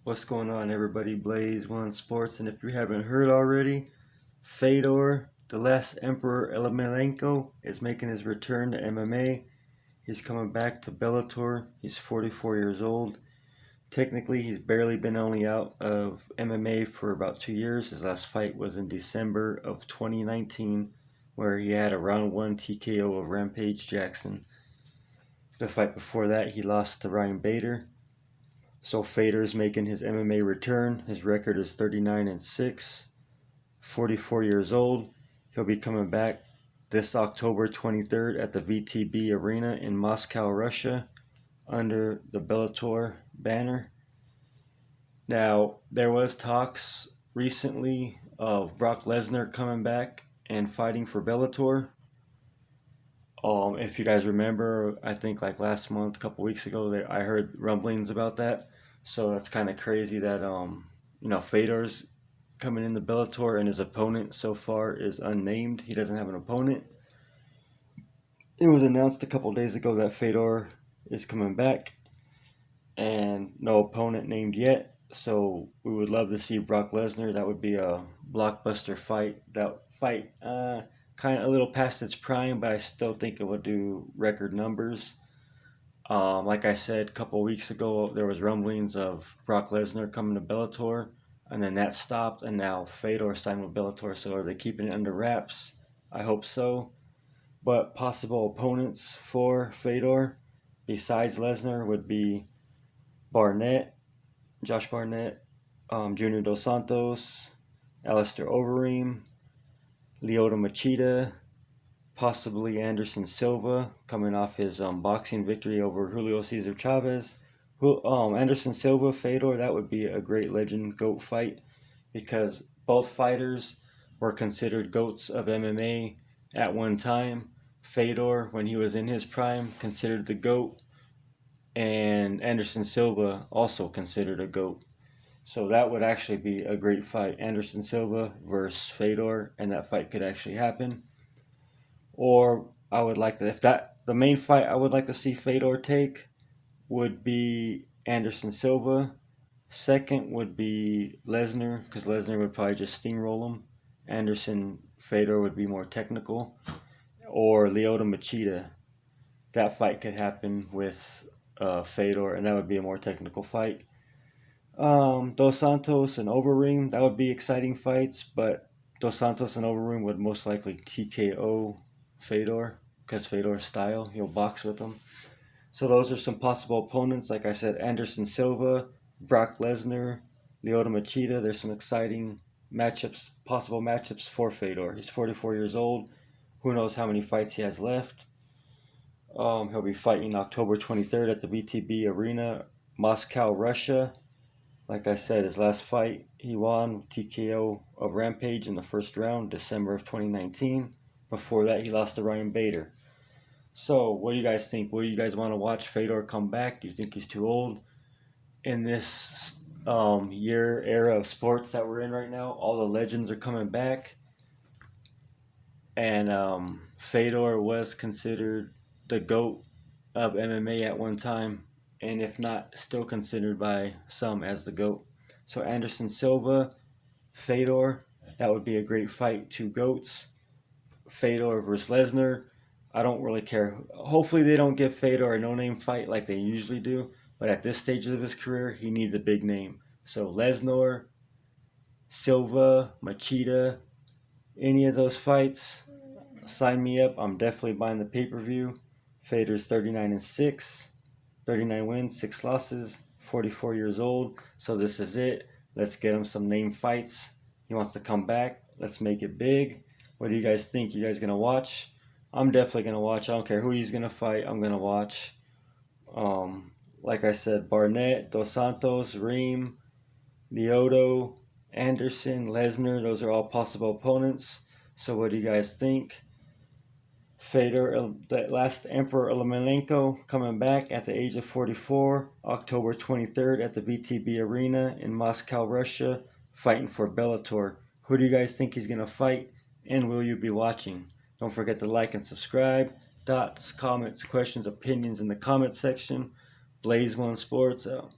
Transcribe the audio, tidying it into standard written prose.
What's going on, everybody? Blaze One Sports, and if you haven't heard already, Fedor, the last Emperor Emelianenko, is making his return to MMA. He's coming back to Bellator. He's 44 years old. Technically, he's barely been only out of MMA for about 2 years. His last fight was in December of 2019, where he had a round 1 TKO of Rampage Jackson. The fight before that, he lost to Ryan Bader. So Fedor's making his MMA return. His record is 39-6, 44 years old. He'll be coming back this October 23rd at the VTB Arena in Moscow, Russia, under the Bellator banner. Now, there was talks recently of Brock Lesnar coming back and fighting for Bellator. If you guys remember, I think like last month, a couple weeks ago, I heard rumblings about that. So that's kind of crazy that Fedor's coming in the Bellator and his opponent so far is unnamed. He doesn't have an opponent. It was announced a couple days ago that Fedor is coming back, and no opponent named yet. So we would love to see Brock Lesnar. That would be a blockbuster fight. That fight, kind of a little past its prime, but I still think it would do record numbers. Like I said, a couple of weeks ago, there was rumblings of Brock Lesnar coming to Bellator, and then that stopped, and now Fedor signed with Bellator. So are they keeping it under wraps? I hope so. But possible opponents for Fedor, besides Lesnar, would be Josh Barnett, Junior Dos Santos, Alistair Overeem, Lyoto Machida, possibly Anderson Silva, coming off his boxing victory over Julio Cesar Chavez. Anderson Silva, Fedor, that would be a great legend GOAT fight, because both fighters were considered GOATs of MMA at one time. Fedor, when he was in his prime, considered the GOAT, and Anderson Silva also considered a GOAT. So that would actually be a great fight, Anderson Silva versus Fedor, and that fight could actually happen. Or I would like to, the main fight I would like to see Fedor take would be Anderson Silva. Second would be Lesnar, because Lesnar would probably just steamroll him. Fedor would be more technical. Or Lyoto Machida. That fight could happen with Fedor, and that would be a more technical fight. Dos Santos and Overeem, that would be exciting fights, but Dos Santos and Overeem would most likely TKO Fedor, because Fedor's style, he'll box with him. So those are some possible opponents. Like I said, Anderson Silva, Brock Lesnar, Lyoto Machida. There's some exciting possible matchups for Fedor. He's 44 years old. Who knows how many fights he has left. He'll be fighting October 23rd at the VTB Arena, Moscow, Russia. Like I said, his last fight, he won TKO of Rampage in the first round, December of 2019. Before that, he lost to Ryan Bader. So, what do you guys think? Will you guys want to watch Fedor come back? Do you think he's too old? In this era of sports that we're in right now, all the legends are coming back. And Fedor was considered the GOAT of MMA at one time, and if not, still considered by some as the GOAT. So Anderson Silva, Fedor, that would be a great fight. Two GOATs. Fedor versus Lesnar. I don't really care. Hopefully they don't give Fedor a no-name fight like they usually do, but at this stage of his career, he needs a big name. So Lesnar, Silva, Machida, any of those fights, sign me up. I'm definitely buying the pay-per-view. Fedor's 39-6, 39 wins, 6 losses, 44 years old. So this is it. Let's get him some name fights. He wants to come back. Let's make it big. What do you guys think? You guys gonna watch? I'm definitely gonna watch. I don't care who he's gonna fight. I'm gonna watch. Like I said, Barnett, Dos Santos, Reem, Lyoto, Anderson, Lesnar. Those are all possible opponents. So what do you guys think? Fedor, the last Emperor Emelianenko, coming back at the age of 44, October 23rd at the VTB Arena in Moscow, Russia, fighting for Bellator. Who do you guys think he's going to fight, and will you be watching? Don't forget to like and subscribe. Thoughts, comments, questions, opinions in the comment section. Blaze One Sports out.